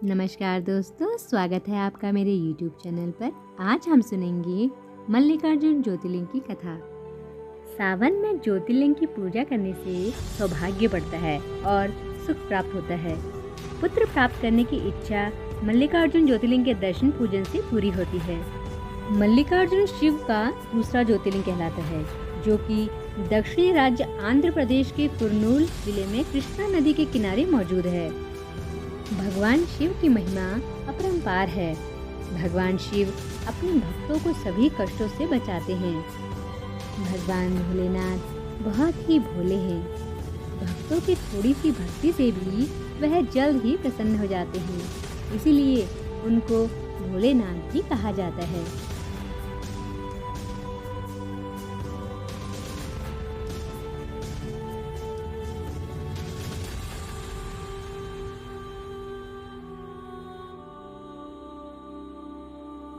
नमस्कार दोस्तों, स्वागत है आपका मेरे YouTube चैनल पर। आज हम सुनेंगे मल्लिकार्जुन ज्योतिर्लिंग की कथा। सावन में ज्योतिर्लिंग की पूजा करने से सौभाग्य बढ़ता है और सुख प्राप्त होता है। पुत्र प्राप्त करने की इच्छा मल्लिकार्जुन ज्योतिर्लिंग के दर्शन पूजन से पूरी होती है। मल्लिकार्जुन शिव का दूसरा ज्योतिर्लिंग कहलाता है, जो कि दक्षिणी राज्य आंध्र प्रदेश के कुर्नूल जिले में कृष्णा नदी के किनारे मौजूद है। भगवान शिव की महिमा अपरंपार है। भगवान शिव अपने भक्तों को सभी कष्टों से बचाते हैं। भगवान भोलेनाथ बहुत ही भोले हैं। भक्तों की थोड़ी सी भक्ति से भी वह जल्द ही प्रसन्न हो जाते हैं, इसीलिए उनको भोलेनाथ भी कहा जाता है।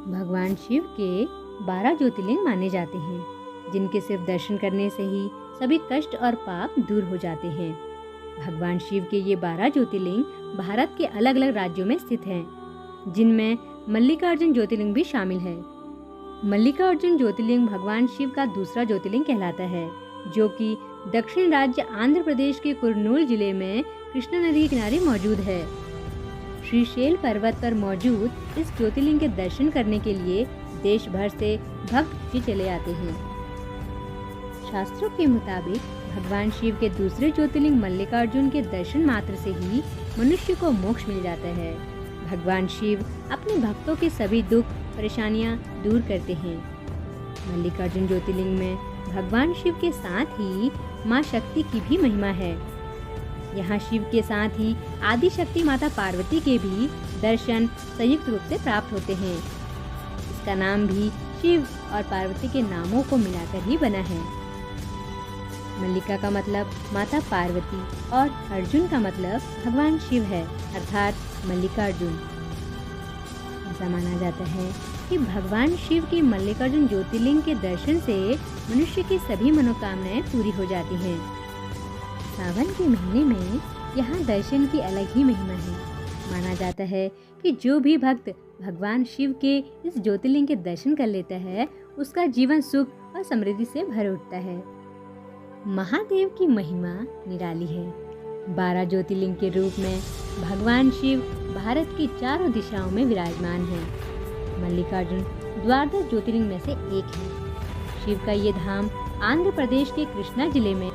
भगवान शिव के 12 ज्योतिर्लिंग माने जाते हैं, जिनके सिर्फ दर्शन करने से ही सभी कष्ट और पाप दूर हो जाते हैं। भगवान शिव के ये 12 ज्योतिर्लिंग भारत के अलग अलग राज्यों में स्थित हैं, जिनमें मल्लिकार्जुन ज्योतिर्लिंग भी शामिल है। मल्लिकार्जुन ज्योतिर्लिंग भगवान शिव का दूसरा ज्योतिर्लिंग कहलाता है, जो कि दक्षिण राज्य आंध्र प्रदेश के कुर्नूल जिले में कृष्णा नदी के किनारे मौजूद है। श्रीशैल पर्वत पर मौजूद इस ज्योतिर्लिंग के दर्शन करने के लिए देश भर से भक्त भी चले आते हैं। शास्त्रों के मुताबिक भगवान शिव के दूसरे ज्योतिर्लिंग मल्लिकार्जुन के दर्शन मात्र से ही मनुष्य को मोक्ष मिल जाता है। भगवान शिव अपने भक्तों के सभी दुख परेशानियां दूर करते हैं। मल्लिकार्जुन ज्योतिर्लिंग में भगवान शिव के साथ ही माँ शक्ति की भी महिमा है। यहाँ शिव के साथ ही आदि शक्ति माता पार्वती के भी दर्शन संयुक्त रूप से प्राप्त होते हैं। इसका नाम भी शिव और पार्वती के नामों को मिलाकर ही बना है। मल्लिका का मतलब माता पार्वती और अर्जुन का मतलब भगवान शिव है, अर्थात मल्लिकार्जुन। ऐसा माना जाता है कि भगवान शिव की मल्लिकार्जुन ज्योतिर्लिंग के दर्शन से मनुष्य की सभी मनोकामनाएं पूरी हो जाती हैं। सावन के महीने में यहाँ दर्शन की अलग ही महिमा है। माना जाता है कि जो भी भक्त भगवान शिव के इस ज्योतिर्लिंग के दर्शन कर लेता है, उसका जीवन सुख और समृद्धि से भर उठता है। महादेव की महिमा निराली है। 12 ज्योतिर्लिंग के रूप में भगवान शिव भारत की चारों दिशाओं में विराजमान है। मल्लिकार्जुन द्वादश ज्योतिर्लिंग में से एक है। शिव का ये धाम आंध्र प्रदेश के कृष्णा जिले में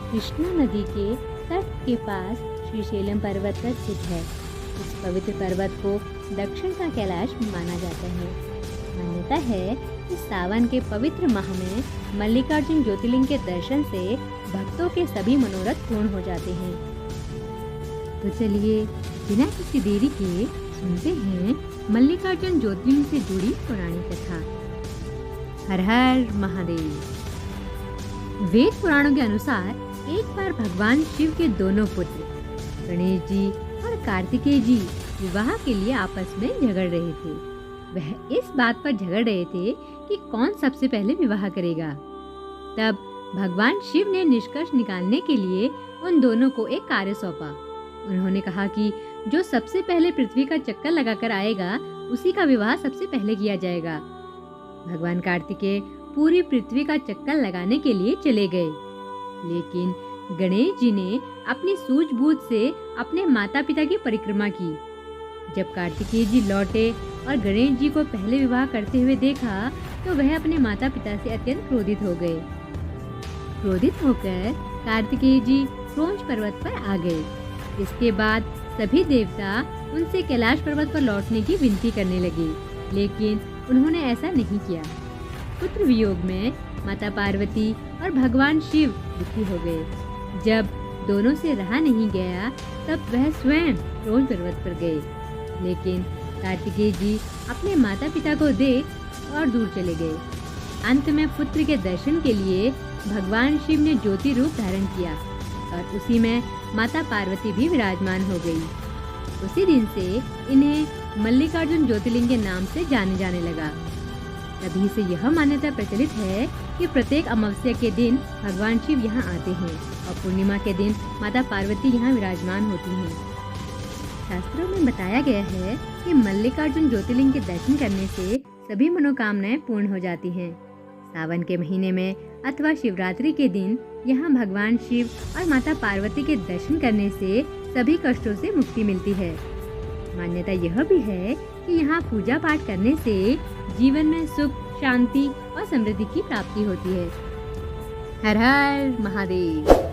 कृष्णा नदी के तट के पास श्रीशैलम पर्वत पर स्थित है। इस पवित्र पर्वत को दक्षिण का कैलाश माना जाता है। मान्यता है कि सावन के पवित्र माह में मल्लिकार्जुन ज्योतिर्लिंग के दर्शन से भक्तों के सभी मनोरथ पूर्ण हो जाते हैं। तो चलिए बिना किसी देरी के सुनते हैं मल्लिकार्जुन ज्योतिर्लिंग से जुड़ी पौराणिक कथा। हर हर महादेव। वेद पुराणों के अनुसार एक बार भगवान शिव के दोनों पुत्र गणेश जी और कार्तिकेय जी विवाह के लिए आपस में झगड़ रहे थे। वह इस बात पर झगड़ रहे थे कि कौन सबसे पहले विवाह करेगा। तब भगवान शिव ने निष्कर्ष निकालने के लिए उन दोनों को एक कार्य सौंपा। उन्होंने कहा कि जो सबसे पहले पृथ्वी का चक्कर लगाकर आएगा, उसी का विवाह सबसे पहले किया जाएगा। भगवान कार्तिकेय पूरी पृथ्वी का चक्कर लगाने के लिए चले गए, लेकिन गणेश जी ने अपनी सूझबूझ से अपने माता पिता की परिक्रमा की। जब कार्तिकेय जी लौटे और गणेश जी को पहले विवाह करते हुए देखा, तो वह अपने माता पिता से अत्यंत क्रोधित हो गए। क्रोधित होकर कार्तिकेय जी क्रोंच पर्वत पर आ गए। इसके बाद सभी देवता उनसे कैलाश पर्वत पर लौटने की विनती करने लगे, लेकिन उन्होंने ऐसा नहीं किया। पुत्र वियोग में माता पार्वती और भगवान शिव दुखी हो गए। जब दोनों से रहा नहीं गया, तब वह स्वयं क्रोंच पर्वत पर गए, लेकिन कार्तिकेय जी अपने माता पिता को देख और दूर चले गए। अंत में पुत्र के दर्शन के लिए भगवान शिव ने ज्योति रूप धारण किया और उसी में माता पार्वती भी विराजमान हो गई। उसी दिन से इन्हें मल्लिकार्जुन ज्योतिर्लिंग के नाम से जाने जाने लगा। तभी से यह मान्यता प्रचलित है कि प्रत्येक अमावस्या के दिन भगवान शिव यहाँ आते हैं और पूर्णिमा के दिन माता पार्वती यहाँ विराजमान होती हैं। शास्त्रों में बताया गया है कि मल्लिकार्जुन ज्योतिर्लिंग के दर्शन करने से सभी मनोकामनाएं पूर्ण हो जाती हैं। सावन के महीने में अथवा शिवरात्रि के दिन यहाँ भगवान शिव और माता पार्वती के दर्शन करने से सभी कष्टों से मुक्ति मिलती है। मान्यता यह भी है कि यहाँ पूजा पाठ करने से जीवन में सुख, शांति और समृद्धि की प्राप्ति होती है। हर हर महादेव।